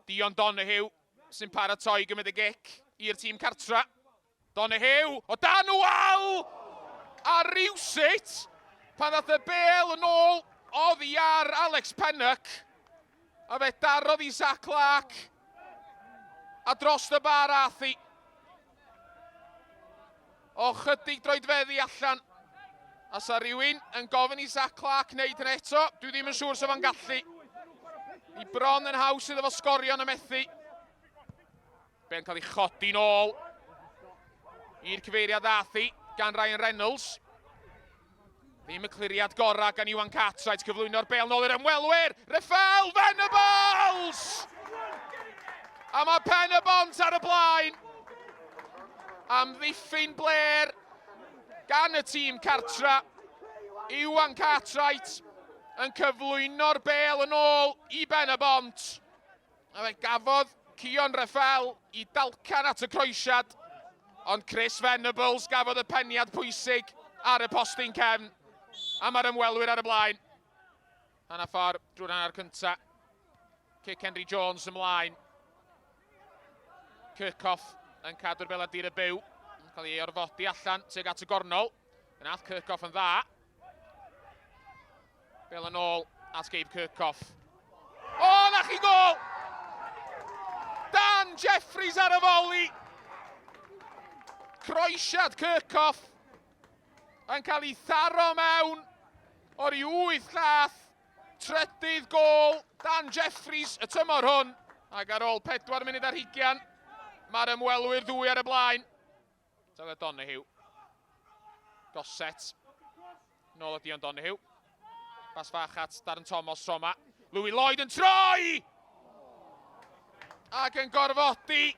Dion Donahue sy'n paratoi gymryd y gic i'r tîm cartra. Donahue o dan y wal! A rywsut, pan ddath y bel yn ôl oddi ar Alex Pennock, a fe darodd i Zach Clark a dros y bar athi. O chydig droedfeddi allan. A sa rhywun yn gofyn i Zach Clark wneud yn eto, dwi ddim yn siŵr sef o'n gallu. I bron yn haws iddo fo sgorio yn y methu. Be'n cael ei chodi nôl i'r cyfeiriad athi gan Ryan Reynolds. Ddim y cliriad gorau gan Iwan Cartwright cyflwyno'r bel nôl i'r ymwelwyr. Rafael Venables! A mae Pen-y-bont ar y blaen. Am ddiffyn bler gan y tîm cartra. Iwan Cartwright yn cyflwyno'r bel yn ôl i Pen-y-bont. A fe gafodd Cion Rafael i dalcan at y croesiad. Ond Chris Venables gafodd y peniad pwysig ar y postyn cefn. A mae'r ymwelwyr ar y blaen. Hanna ffordd drwy'r hanner cynta. Cic Henry Jones ymlaen. Kirkhoff yn cadw'r beladur y byw. Yn cael ei orfodi allan tuag at y gornol. Yn ath Kirkhoff yn dda. Bel yn ôl at Gabe Kirkhoff. O, na chi gol! Dan Jeffries ar y foli. Croesiad Kirkhoff yn cael ei tharo mewn o'r i 8 llath. Trydydd gol Dan Jeffries y tymor hwn. Ac ar ôl 4 munud ar 20, mae'r ymwelwyr ddwy ar y blaen. Tyler Donahue. Gosset. Nôl o Dion Donahue. Bas fach at Darren Thomas tro yma. Louis Lloyd yn troi! Ac yn gorfodi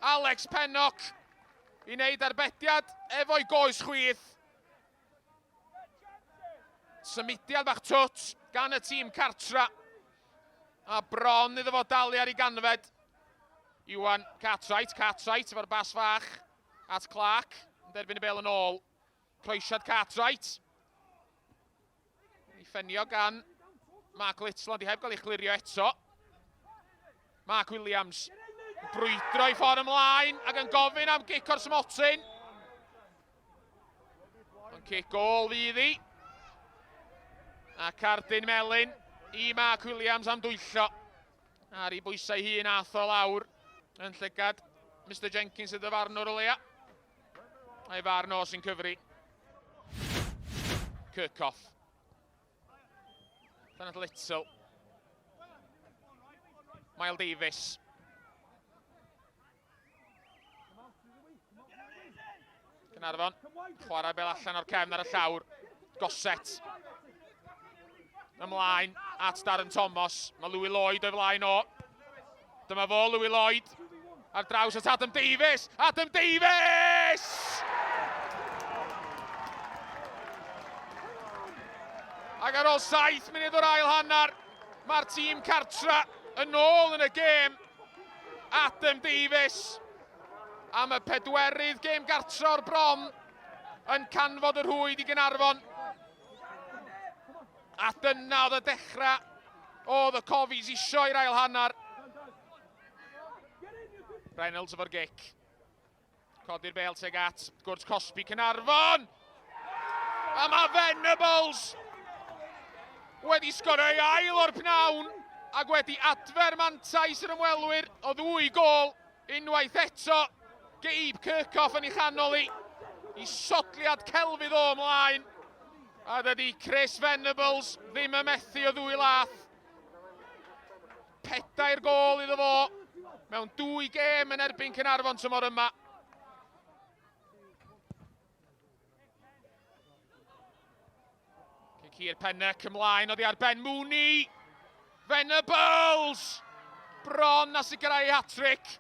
Alex Pennock i wneud arbediad efo'i goes chwith. Symudiad bach twt gan y tîm cartra. A bron iddo fo dalu ar ei ganfed. Iwan Cartwright efo'r bas fach at Clark. Yn derbyn y bel yn ôl. Croesiad Cartwright. I ffenio gan Mark Little, ond i heb gael ei chlirio eto. Mark Williams yn brwydro i ffordd ymlaen ac yn gofyn am gic o'r smotyn. Ond cic gol fydd hi. A cardyn melyn i Mark Williams am dwyllo. Ar ei bwysau hun ath o lawr yn llygad Mr Jenkins y dyfarnwr o leia. A'i farn o sy'n cyfri. Kirkhoff. Llanad Little. Miles Davis. Caernarfon. Chwarae bel allan o'r cefn ar y llawr. Gosset. Ymlaen at Darren Thomas. Mae Louis Lloyd o'i flaen o. Dyma fo, Louis Lloyd. Ar draws at Adam Davies. Adam Davies! Ac ar ôl 7 munud o'r ail hanner, mae'r tîm cartra yn ôl yn y gêm. Adam Davies. Am y 4ydd gêm gartra o'r bron yn canfod y rhwyd i Caernarfon. A dyna oedd y dechrau oedd y cofis isio i'r ail hanner. Reynolds efo'r gic. Codi'r bel teg at gwrdd Cosby Caernarfon. A mae Venables wedi sgorio ei ail o'r pnawn ac wedi adfer mantais yr ymwelwyr o 2 gol. Unwaith eto, Gabe Kirkhoff yn ei chanol i sodliad celfydd o ymlaen. A dydy Chris Venables ddim yn methu o 2 lath. 4 gol iddo fo mewn 2 gêm yn erbyn Caernarfon tymor yma. Cic Pennock ymlaen oddi ar ben Mooney. Venables! Bron a sicrhau hat-tric.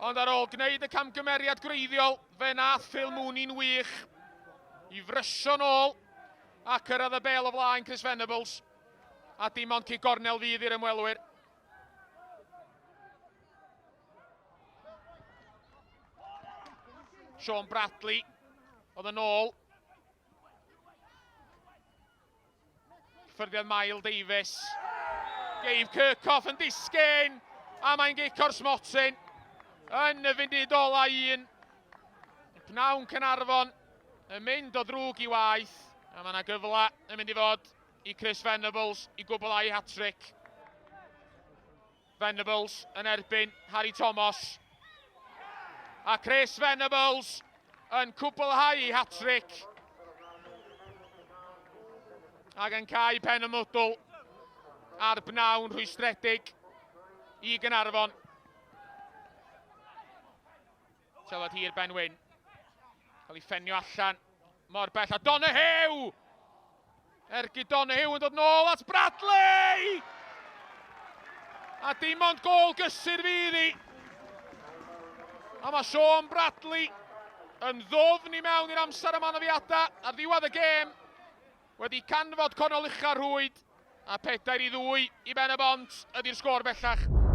Ond ar ôl gwneud y camgymeriad greiddiol, fe nath Phil Mooney'n wych i frysio nôl a cyrraedd y bel o flaen Chris Venables. A dim ond cic gornel fydd i'r ymwelwyr. Sean Bradley oedd yn ôl. Ffyrddiad Miles Davis. Geif Kirkhoff yn disgyn, a mae'n gico'r smotyn yn y funud ola un. Pnawn Caernarfon yn mynd o ddrwg i waith, a mae yna gyfle yn mynd i fod i Chris Venables i gwblhau hat-tric. Venables yn erbyn Harry Thomas. A Chris Venables yn cwblhau i hat-tric. Ac yn cael pen y mwdl ar bnawn rhwystredig i Caernarfon. Tywod hir Ben Wyn. Cael ei ffenio allan mor bell. A Donahue! Ergy Donahue yn dod nôl at Bradley! A dim ond gol gysur fydd hi. A mae Sean Bradley yn ddofn i mewn i'r amser yma anafiadau ar ddiwedd y gêm. Wedi canfod cornol ucha rhwyd a 4-2 i Ben-y-bont ydy'r sgôr bellach.